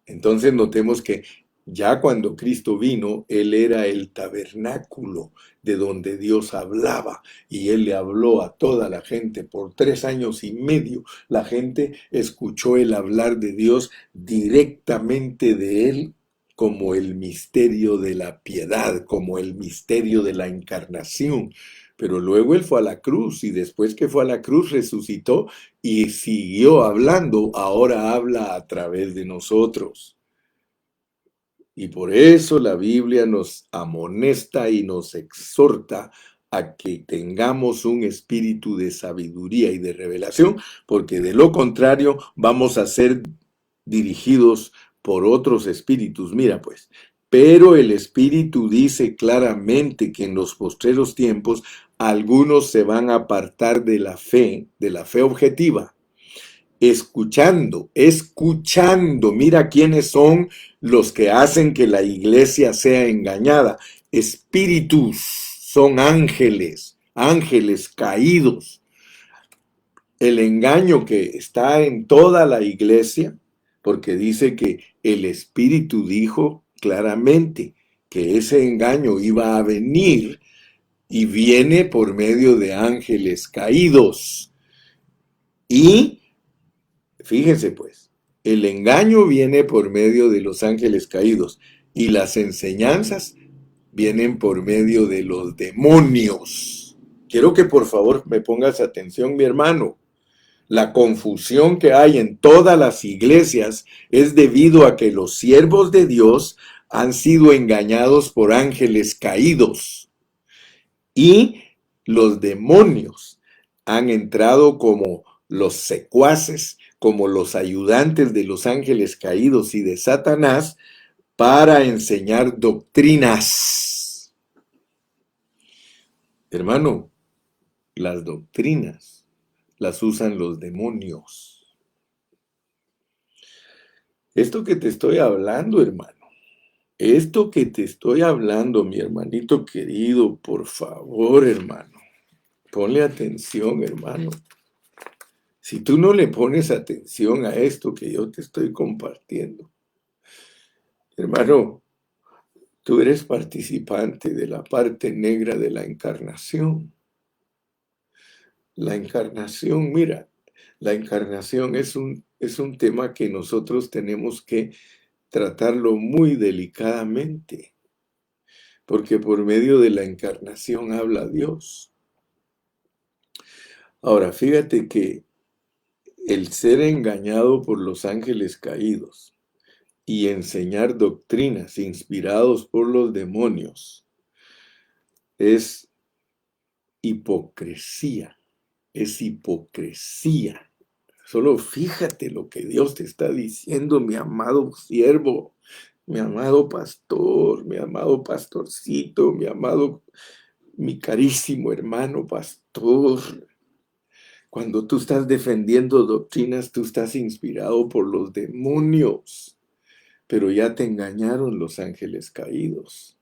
Entonces notemos que ya cuando Cristo vino, Él era el tabernáculo de donde Dios hablaba y Él le habló a toda la gente por 3 años y medio. La gente escuchó el hablar de Dios directamente de Él como el misterio de la piedad, como el misterio de la encarnación. Pero luego Él fue a la cruz y después que fue a la cruz resucitó y siguió hablando, ahora habla a través de nosotros. Y por eso la Biblia nos amonesta y nos exhorta a que tengamos un espíritu de sabiduría y de revelación, porque de lo contrario vamos a ser dirigidos por otros espíritus. Mira pues, pero el Espíritu dice claramente que en los postreros tiempos algunos se van a apartar de la fe objetiva, escuchando. Mira quiénes son los que hacen que la iglesia sea engañada. Espíritus, son ángeles, ángeles caídos. El engaño que está en toda la iglesia, porque dice que el Espíritu dijo claramente que ese engaño iba a venir y viene por medio de ángeles caídos. Y fíjense pues, el engaño viene por medio de los ángeles caídos y las enseñanzas vienen por medio de los demonios. Quiero que por favor me pongas atención, mi hermano. La confusión que hay en todas las iglesias es debido a que los siervos de Dios han sido engañados por ángeles caídos y los demonios han entrado como los secuaces, como los ayudantes de los ángeles caídos y de Satanás para enseñar doctrinas. Hermano, las doctrinas las usan los demonios. Esto que te estoy hablando, hermano, esto que te estoy hablando, mi hermanito querido, por favor, hermano, ponle atención, hermano. Si tú no le pones atención a esto que yo te estoy compartiendo, hermano, tú eres participante de la parte negra de la encarnación. La encarnación, mira, la encarnación es un tema que nosotros tenemos que tratarlo muy delicadamente, porque por medio de la encarnación habla Dios. Ahora, fíjate que el ser engañado por los ángeles caídos y enseñar doctrinas inspirados por los demonios es hipocresía, es hipocresía. Solo fíjate lo que Dios te está diciendo, mi amado siervo, mi amado pastor, mi amado pastorcito, mi carísimo hermano pastor. Cuando tú estás defendiendo doctrinas, tú estás inspirado por los demonios, pero ya te engañaron los ángeles caídos.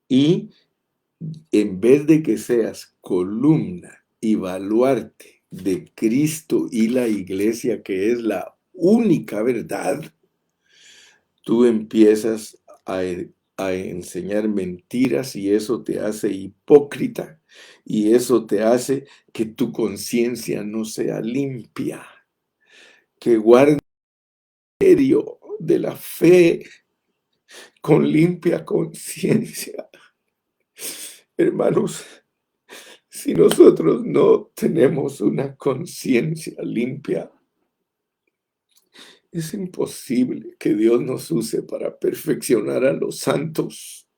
Y en vez de que seas columna y baluarte de Cristo y la iglesia, que es la única verdad, tú empiezas a enseñar mentiras y eso te hace hipócrita y eso te hace que tu conciencia no sea limpia, que guarde el misterio de la fe con limpia conciencia. Hermanos, si nosotros no tenemos una conciencia limpia, es imposible que Dios nos use para perfeccionar a los santos.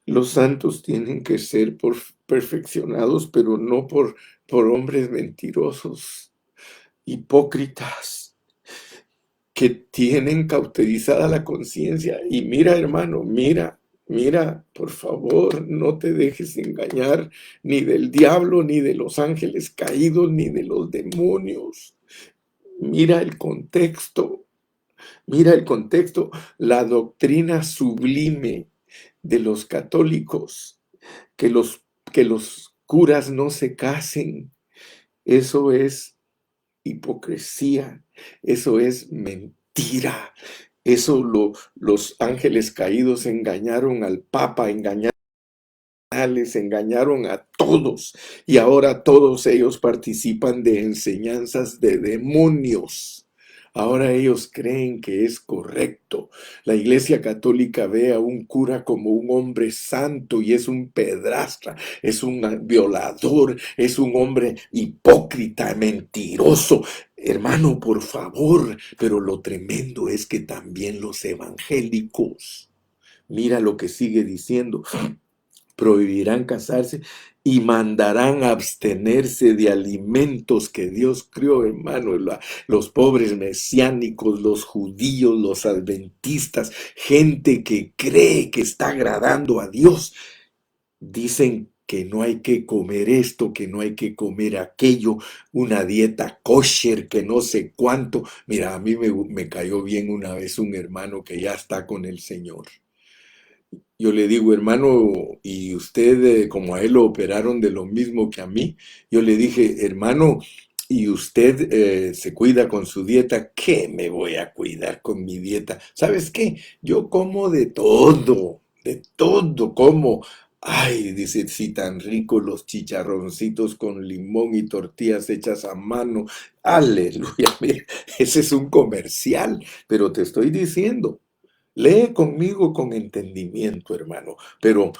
Los santos tienen que ser perfeccionados, pero no por hombres mentirosos, hipócritas. que tienen cauterizada la conciencia. Y mira, hermano, mira, mira, por favor, no te dejes engañar ni del diablo, ni de los ángeles caídos, ni de los demonios. Mira el contexto, mira el contexto, la doctrina sublime de los católicos, que los curas no se casen. Eso es hipocresía, eso es mentira. Los ángeles caídos engañaron al Papa, engañaron a todos, y ahora todos ellos participan de enseñanzas de demonios. Ahora ellos creen que es correcto. La Iglesia Católica ve a un cura como un hombre santo y es un pedrastra, es un violador, es un hombre hipócrita, mentiroso. Hermano, por favor, pero lo tremendo es que también los evangélicos, mira lo que sigue diciendo, prohibirán casarse y mandarán abstenerse de alimentos que Dios crió, hermano. Los pobres mesiánicos, los judíos, los adventistas, gente que cree que está agradando a Dios, dicen que no hay que comer esto, que no hay que comer aquello, una dieta kosher, que no sé cuánto. Mira, a mí me cayó bien una vez un hermano que ya está con el Señor. Yo le digo, hermano, ¿y usted, como a él lo operaron de lo mismo que a mí? Yo le dije, hermano, ¿y usted se cuida con su dieta? ¿Qué me voy a cuidar con mi dieta? ¿Sabes qué? Yo como de todo como. Ay, dice, sí, tan ricos los chicharroncitos con limón y tortillas hechas a mano. Aleluya, mira, ese es un comercial, pero te estoy diciendo. Lee conmigo con entendimiento, hermano, pero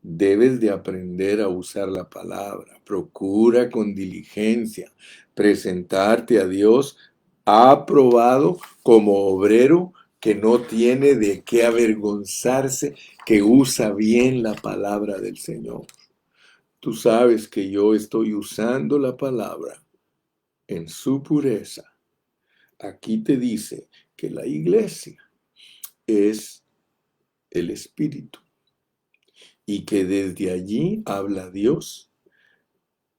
debes de aprender a usar la palabra. Procura con diligencia presentarte a Dios aprobado como obrero que no tiene de qué avergonzarse, que usa bien la palabra del Señor. Tú sabes que yo estoy usando la palabra en su pureza. Aquí te dice que la iglesia es el Espíritu y que desde allí habla Dios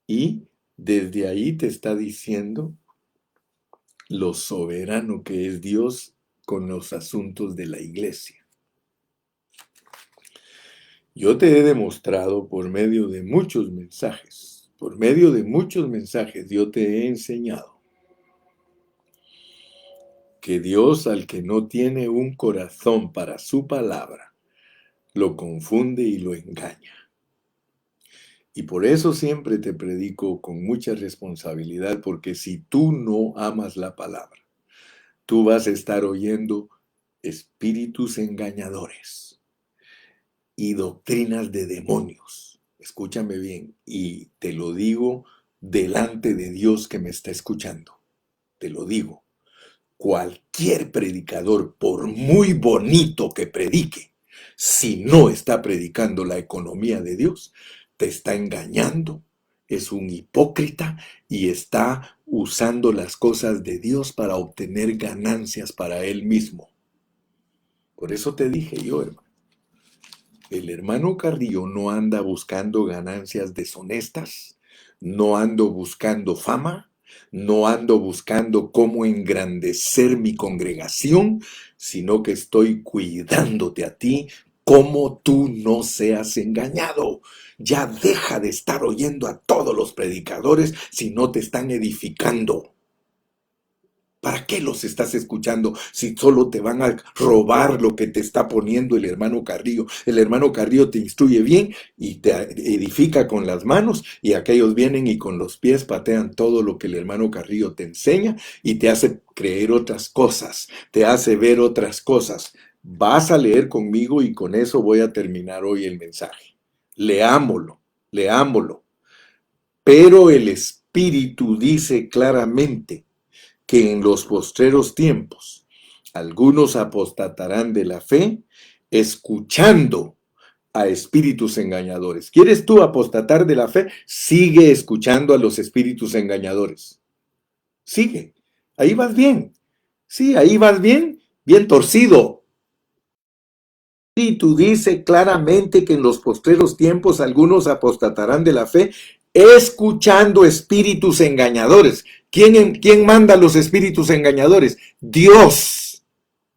y desde ahí te está diciendo lo soberano que es Dios con los asuntos de la iglesia. Yo te he demostrado por medio de muchos mensajes, yo te he enseñado que Dios, al que no tiene un corazón para su palabra, lo confunde y lo engaña. Y por eso siempre te predico con mucha responsabilidad, porque si tú no amas la palabra, tú vas a estar oyendo espíritus engañadores y doctrinas de demonios. Escúchame bien, y te lo digo delante de Dios que me está escuchando. Te lo digo. Cualquier predicador, por muy bonito que predique, si no está predicando la economía de Dios, te está engañando, es un hipócrita y está usando las cosas de Dios para obtener ganancias para él mismo. Por eso te dije yo, hermano, el hermano Carrillo no anda buscando ganancias deshonestas, no ando buscando fama, no ando buscando cómo engrandecer mi congregación, sino que estoy cuidándote a ti, cómo tú no seas engañado. Ya deja de estar oyendo a todos los predicadores si no te están edificando. ¿Para qué los estás escuchando si solo te van a robar lo que te está poniendo el hermano Carrillo? El hermano Carrillo te instruye bien y te edifica con las manos, y aquellos vienen y con los pies patean todo lo que el hermano Carrillo te enseña y te hace creer otras cosas, te hace ver otras cosas. Vas a leer conmigo y con eso voy a terminar hoy el mensaje. Leámoslo, leámoslo. Pero el Espíritu dice claramente que en los postreros tiempos algunos apostatarán de la fe, escuchando a espíritus engañadores. ¿Quieres tú apostatar de la fe? Sigue escuchando a los espíritus engañadores. Sigue. Ahí vas bien. Sí, ahí vas bien, bien torcido. Y tú dice claramente que en los postreros tiempos algunos apostatarán de la fe, escuchando espíritus engañadores. ¿Quién manda los espíritus engañadores? Dios.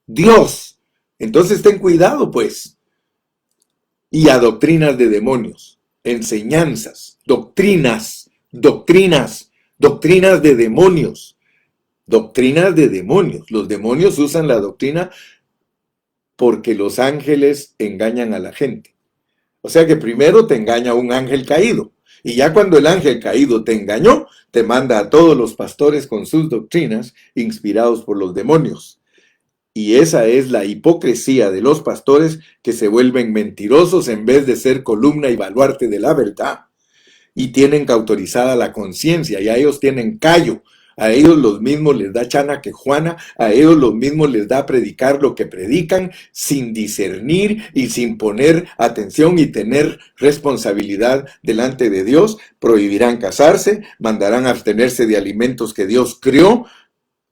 Dios. Entonces ten cuidado, pues. Y a doctrinas de demonios, enseñanzas, doctrinas de demonios. Doctrinas de demonios. Los demonios usan la doctrina porque los ángeles engañan a la gente. O sea que primero te engaña un ángel caído. Y ya cuando el ángel caído te engañó, te manda a todos los pastores con sus doctrinas inspirados por los demonios. Y esa es la hipocresía de los pastores que se vuelven mentirosos en vez de ser columna y baluarte de la verdad. Y tienen cauterizada la conciencia, y a ellos tienen callo. A ellos los mismos les da chana que Juana, a ellos los mismos les da predicar lo que predican sin discernir y sin poner atención y tener responsabilidad delante de Dios. Prohibirán casarse, mandarán abstenerse de alimentos que Dios creó,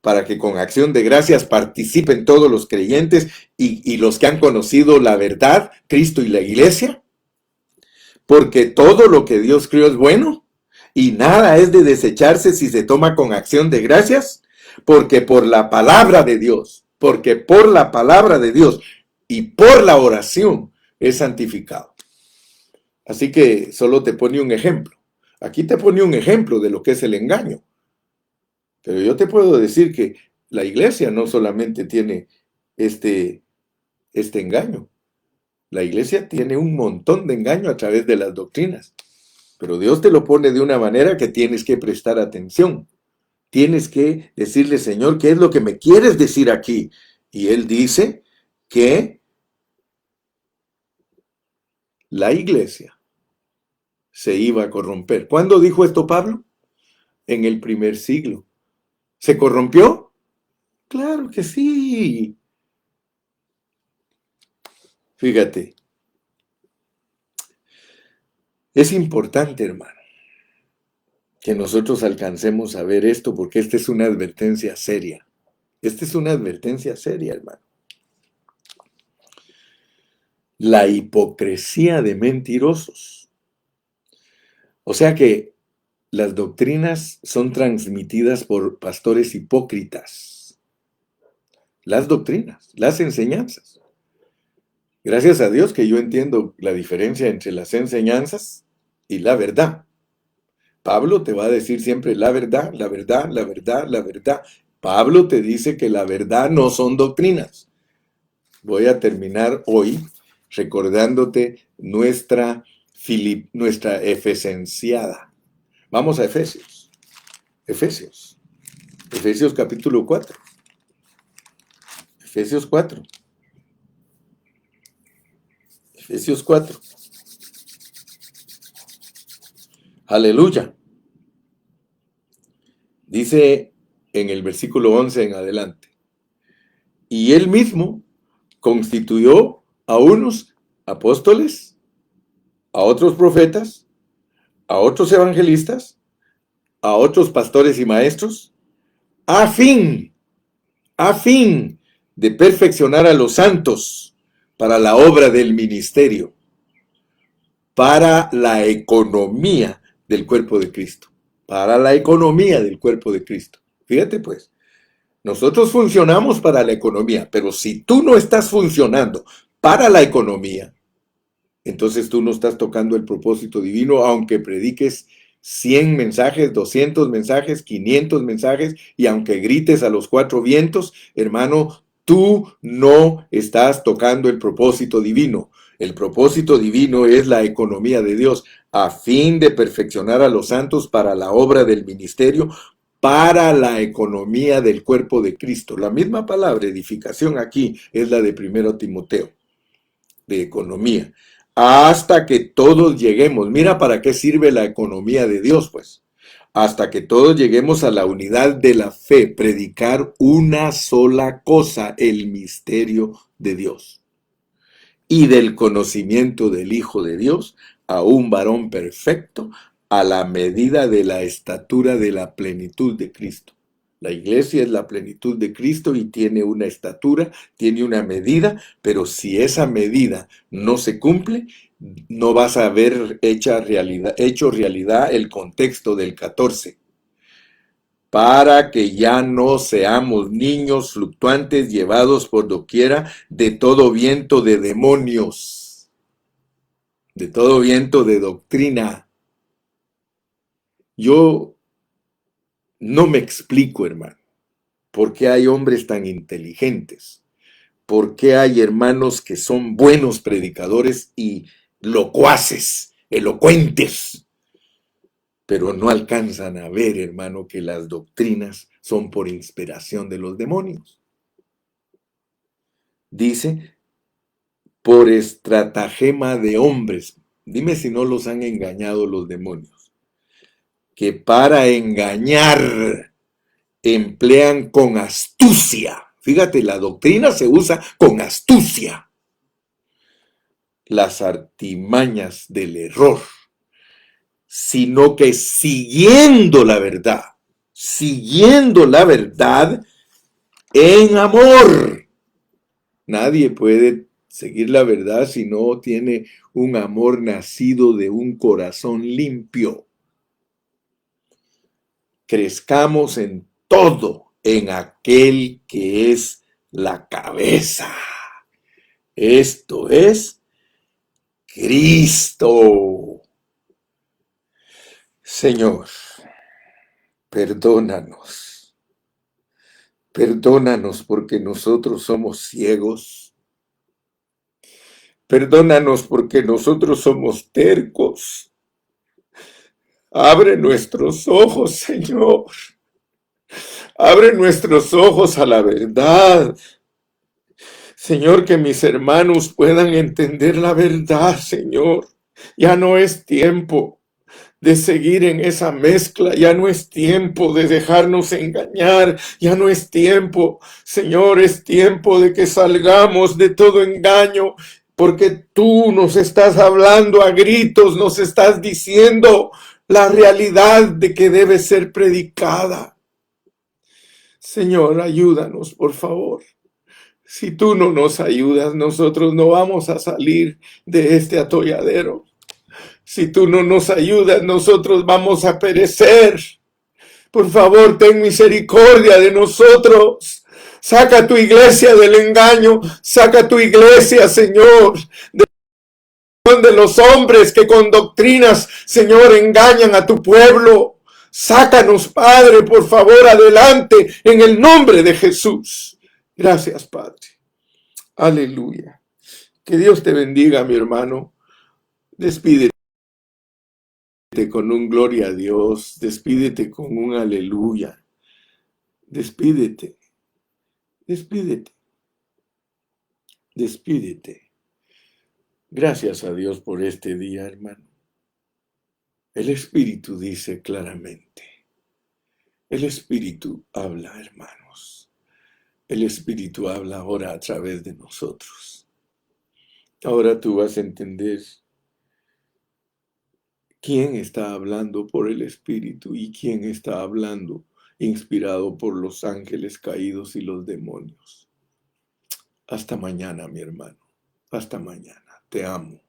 para que con acción de gracias participen todos los creyentes y los que han conocido la verdad, Cristo y la iglesia. Porque todo lo que Dios creó es bueno y nada es de desecharse si se toma con acción de gracias, porque por la palabra de Dios, y por la oración es santificado. Así que solo te pone un ejemplo. Aquí te pone un ejemplo de lo que es el engaño. Pero yo te puedo decir que la iglesia no solamente tiene este engaño. La iglesia tiene un montón de engaño a través de las doctrinas. Pero Dios te lo pone de una manera que tienes que prestar atención. Tienes que decirle, Señor, ¿qué es lo que me quieres decir aquí? Y Él dice que la iglesia se iba a corromper. ¿Cuándo dijo esto Pablo? En el primer siglo. ¿Se corrompió? Claro que sí. Fíjate, es importante, hermano, que nosotros alcancemos a ver esto, porque esta es una advertencia seria. Esta es una advertencia seria, hermano. La hipocresía de mentirosos. O sea que las doctrinas son transmitidas por pastores hipócritas. Las doctrinas, las enseñanzas. Gracias a Dios que yo entiendo la diferencia entre las enseñanzas y la verdad. Pablo te va a decir siempre la verdad, la verdad, la verdad, la verdad. Pablo te dice que la verdad no son doctrinas. Voy a terminar hoy recordándote nuestra efesenciada. Vamos a Efesios. Efesios capítulo 4. Efesios 4. Efesios 4. Aleluya. Dice en el versículo 11 en adelante. Y él mismo constituyó a unos apóstoles, a otros profetas, a otros evangelistas, a otros pastores y maestros, a fin de perfeccionar a los santos para la obra del ministerio, para la economía del cuerpo de Cristo, para la economía del cuerpo de Cristo. Fíjate pues, nosotros funcionamos para la economía, pero si tú no estás funcionando para la economía, entonces tú no estás tocando el propósito divino, aunque prediques 100 mensajes, 200 mensajes, 500 mensajes, y aunque grites a los 4 vientos, hermano, tú no estás tocando el propósito divino. El propósito divino es la economía de Dios, a fin de perfeccionar a los santos para la obra del ministerio, para la economía del cuerpo de Cristo. La misma palabra edificación aquí es la de 1 Timoteo, de economía. Hasta que todos lleguemos. Mira para qué sirve la economía de Dios, pues. Hasta que todos lleguemos a la unidad de la fe, predicar una sola cosa, el misterio de Dios. Y del conocimiento del Hijo de Dios, a un varón perfecto, a la medida de la estatura de la plenitud de Cristo. La iglesia es la plenitud de Cristo y tiene una estatura, tiene una medida, pero si esa medida no se cumple, no vas a haber hecho realidad el contexto del 14. Para que ya no seamos niños fluctuantes llevados por doquiera de todo viento de demonios, de todo viento de doctrina. Yo no me explico, hermano, por qué hay hombres tan inteligentes, por qué hay hermanos que son buenos predicadores y locuaces, elocuentes, pero no alcanzan a ver, hermano, que las doctrinas son por inspiración de los demonios. Dice, por estratagema de hombres. Dime si no los han engañado los demonios. Que para engañar emplean con astucia. Fíjate, la doctrina se usa con astucia. Las artimañas del error. Sino que siguiendo la verdad en amor. Nadie puede seguir la verdad si no tiene un amor nacido de un corazón limpio. Crezcamos en todo en aquel que es la cabeza. Esto es Cristo. Señor, perdónanos. Perdónanos porque nosotros somos ciegos. Perdónanos porque nosotros somos tercos. Abre nuestros ojos, Señor. Abre nuestros ojos a la verdad. Señor, que mis hermanos puedan entender la verdad, Señor. Ya no es tiempo de seguir en esa mezcla, ya no es tiempo de dejarnos engañar, ya no es tiempo, Señor, es tiempo de que salgamos de todo engaño, porque tú nos estás hablando a gritos, nos estás diciendo la realidad de que debe ser predicada. Señor, ayúdanos, por favor. Si tú no nos ayudas, nosotros no vamos a salir de este atolladero. Si tú no nos ayudas, nosotros vamos a perecer. Por favor, ten misericordia de nosotros. Saca tu iglesia del engaño. Saca tu iglesia, Señor, de los hombres que con doctrinas, Señor, engañan a tu pueblo. Sácanos, Padre, por favor, adelante, en el nombre de Jesús. Gracias, Padre. Aleluya. Que Dios te bendiga, mi hermano. Despídete con un gloria a Dios. Despídete con un aleluya. Despídete. Despídete. Despídete. Gracias a Dios por este día, hermano. El Espíritu dice claramente. El Espíritu habla, hermanos. El Espíritu habla ahora a través de nosotros. Ahora tú vas a entender quién está hablando por el Espíritu y quién está hablando inspirado por los ángeles caídos y los demonios. Hasta mañana, mi hermano. Hasta mañana. Te amo.